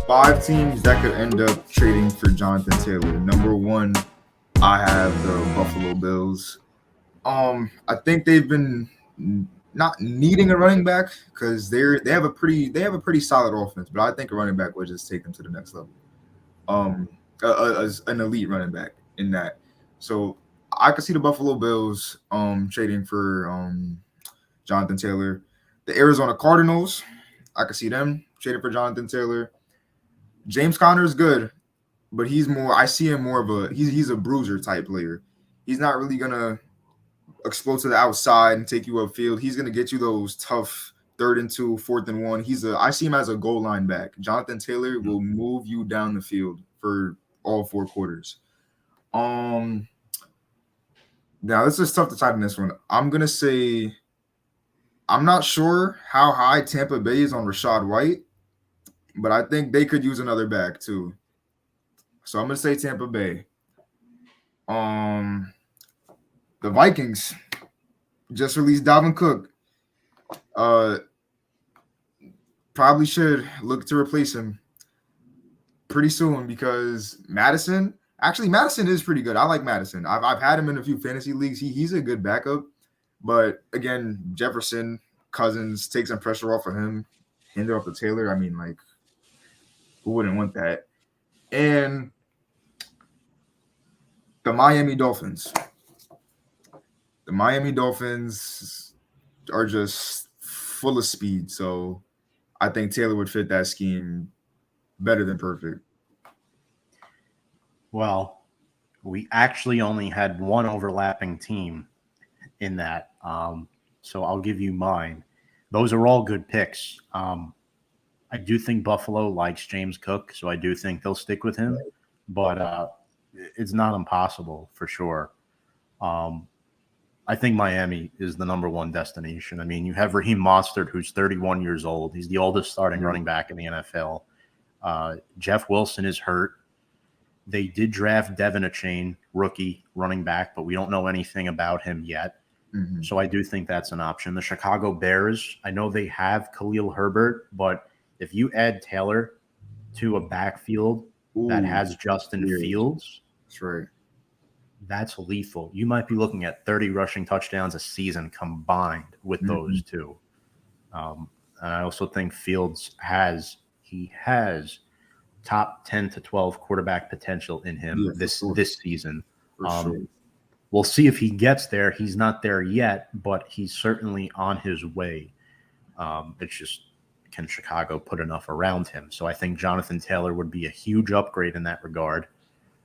5 teams that could end up trading for Jonathan Taylor. Number 1, I have the Buffalo Bills. I think they've been not needing a running back because they have a pretty solid offense, but I think a running back would just take them to the next level. As an elite running back in that. So I could see the Buffalo Bills trading for Jonathan Taylor. The Arizona Cardinals, I could see them trading for Jonathan Taylor. James Conner is good, but I see him more of he's a bruiser type player. He's not really gonna explode to the outside and take you upfield. He's gonna get you those tough 3rd and 2, 4th and 1. I see him as a goal line back. Jonathan Taylor will move you down the field for all 4 quarters. Now this is tough to type in this one. I'm gonna say I'm not sure how high Tampa Bay is on Rachaad White, but I think they could use another back too. So I'm gonna say Tampa Bay. The Vikings just released Dalvin Cook. Probably should look to replace him pretty soon because Madison is pretty good. I like Madison. I've had him in a few fantasy leagues. He's a good backup, but again, Jefferson, Cousins, take some pressure off of him, hand it off to Taylor. I mean, like, who wouldn't want that? And the Miami Dolphins. The Miami Dolphins are just full of speed, so I think Taylor would fit that scheme better than perfect. Well, we actually only had one overlapping team in that, so I'll give you mine. Those are all good picks. I do think Buffalo likes James Cook, so I do think they'll stick with him, but it's not impossible for sure. I think Miami is the number one destination. I mean, you have Raheem Mostert, who's 31 years old. He's the oldest starting running back in the NFL. Jeff Wilson is hurt. They did draft Devin Achane, rookie running back, but we don't know anything about him yet. Mm-hmm. So I do think that's an option. The Chicago Bears, I know they have Khalil Herbert, but if you add Taylor to a backfield that has Justin Fields, that's right. That's lethal. You might be looking at 30 rushing touchdowns a season combined with those two. And I also think Fields has top 10 to 12 quarterback potential in him this season. Sure. We'll see if he gets there. He's not there yet, but he's certainly on his way. It's just, can Chicago put enough around him? So I think Jonathan Taylor would be a huge upgrade in that regard.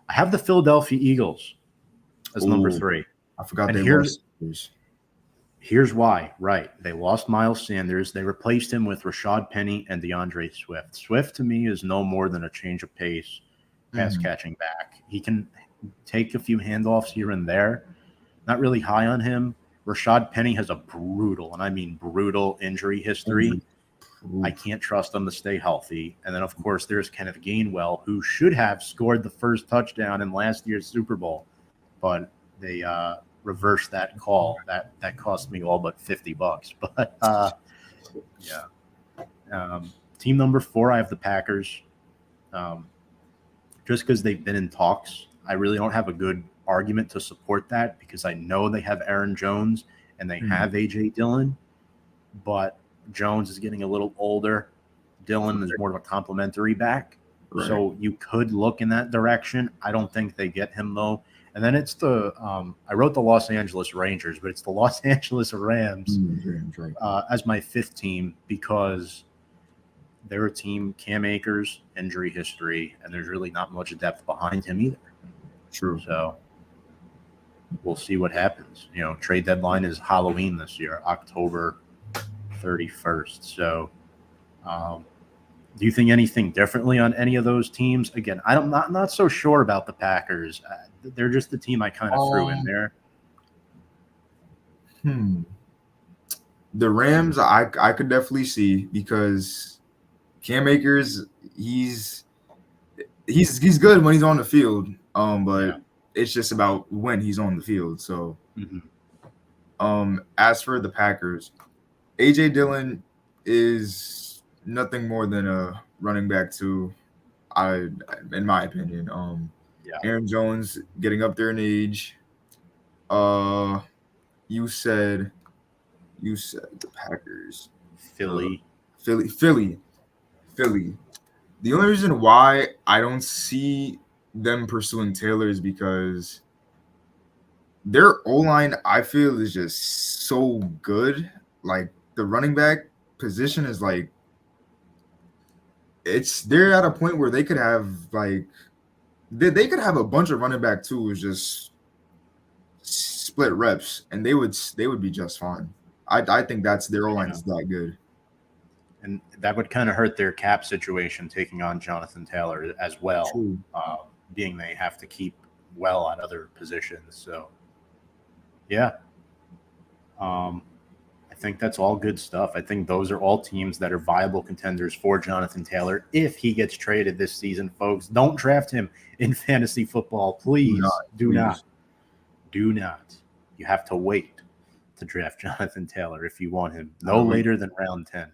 I have the Philadelphia Eagles as number 3. I forgot and they lost. Here's why. Right. They lost Miles Sanders. They replaced him with Rashad Penny and DeAndre Swift. Swift, to me, is no more than a change of pace, pass-catching back. He can take a few handoffs here and there. Not really high on him. Rashad Penny has a brutal, and I mean brutal, injury history. I can't trust him to stay healthy. And then, of course, there's Kenneth Gainwell, who should have scored the first touchdown in last year's Super Bowl. But they reversed that call. That cost me all but $50. But team number 4, I have the Packers. Just because they've been in talks, I really don't have a good argument to support that because I know they have Aaron Jones and they have A.J. Dillon, but Jones is getting a little older. Dillon is more of a complimentary back. Right. So you could look in that direction. I don't think they get him, though. And then it's the I wrote the Los Angeles Rangers, but it's the Los Angeles Rams as my 5th team because they're a team, Cam Akers, injury history, and there's really not much depth behind him either. True. So we'll see what happens. You know, trade deadline is Halloween this year, October 31st. So do you think anything differently on any of those teams? Again, I'm not so sure about the Packers. They're just the team I kind of threw in there. The Rams, I could definitely see because Cam Akers, he's good when he's on the field. But it's just about when he's on the field. So, as for the Packers, A.J. Dillon is nothing more than a running back 2. I, in my opinion, Yeah. Aaron Jones getting up there in age. Uh, you said the Packers, the Philly. Philly. The only reason why I don't see them pursuing Taylor is because their O line, I feel, is just so good. Like the running back position is like they're at a point where they could have like they could have a bunch of running back too, is just split reps, and they would be just fine. I think that's their O line Yeah. is that good. And that would kind of hurt their cap situation taking on Jonathan Taylor as well, True. being they have to keep well at other positions. So, yeah, I think that's all good stuff. I think those are all teams that are viable contenders for Jonathan Taylor if he gets traded this season, folks. Don't draft him in fantasy football. Do not, Please do please. not. Do not. You have to wait to draft Jonathan Taylor if you want him. No later than round 10.